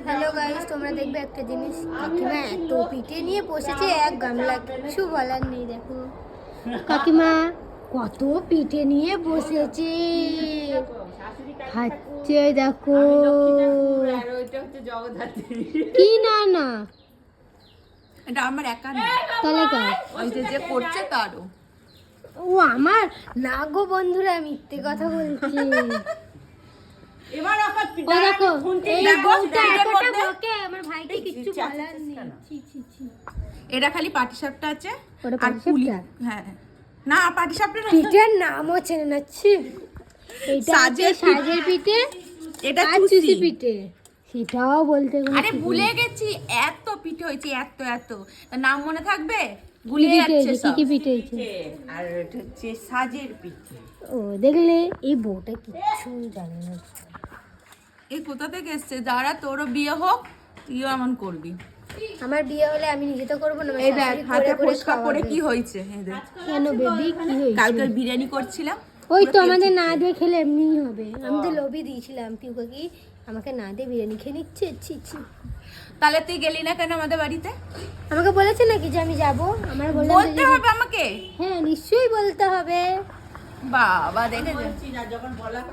Hello guys, তোমরা দেখবে একটা জিনিস, কাকিমা এত পিঠে নিয়ে বসেছে এক গামলা, কিছু বলার নেই। দেখো কাকিমা কত পিঠে নিয়ে বসেছে, খাচ্ছে দেখো। কি না না এটা আমার একা না, তাহলে কার? ওই যে করছে তারও। ও আমার না গো বন্ধুরা, মিথ্যে কথা বলছি। এবার আবার ও দেখো এই দেখো, বউটা এটার এতটা মধ্যে- বকে, আমার ভাইকে কিচ্ছু বলার নেই। ছি ছি ছি। এটা খালি পাটিসাপটা আছে ওটা আর পুলি। পাটিসাপটা? হ্যাঁ না, পাটিসাপটা না, পিঠের নামও চেনে না। ছি। এইটা সাজের সাজের পিঠে, এটা আর চুষি চুষি পিঠে, সেটাও বলতে কোনো আরে ঠিক ভুলে নেই। গেছি, এত পিঠে হয়েছে, এত এত নাম মনে থাকবে? কি ভুলে পিঠে যাচ্ছে হয়েছে? কি সব। কি পিঠে হয়েছে? আর এটা হচ্ছে সাজের পিঠে। ও দেখলে, এই বউটা কিচ্ছু জানে না। এই কোথা থেকে এসছে? যারা তোরও বিয়ে হোক তুইও এমন করবি। আমার বিয়ে হলে আমি নিজে তো করবো না, আমার এই দেখ শাশুড়ি হাতে করে করে ফোসকা পড়ে খাওয়াবে। কি হয়েছে, এই দেখ। কেন বেবি, কি হয়েছে? কালকে বিরিয়ানি করছিলাম, ওই তো পুরো তেল আমাদের না ছিটকে। দিয়ে খেলে এমনিই হবে। আমি তো লোভি দিয়েছিলাম, পিউকে কি আমাকে না দিয়ে বিরিয়ানি খেয়ে নিচ্ছে। ছি ছি। তাহলে তুই গেলি না কেন আমাদের বাড়িতে? আমাকে বলেছে নাকি যে আমি যাবো? আমার বললাম যে বলতে হবে আমাকে। হ্যাঁ নিশ্চয়ই বলতে হবে। বাবা দেখে যখন বলা হবে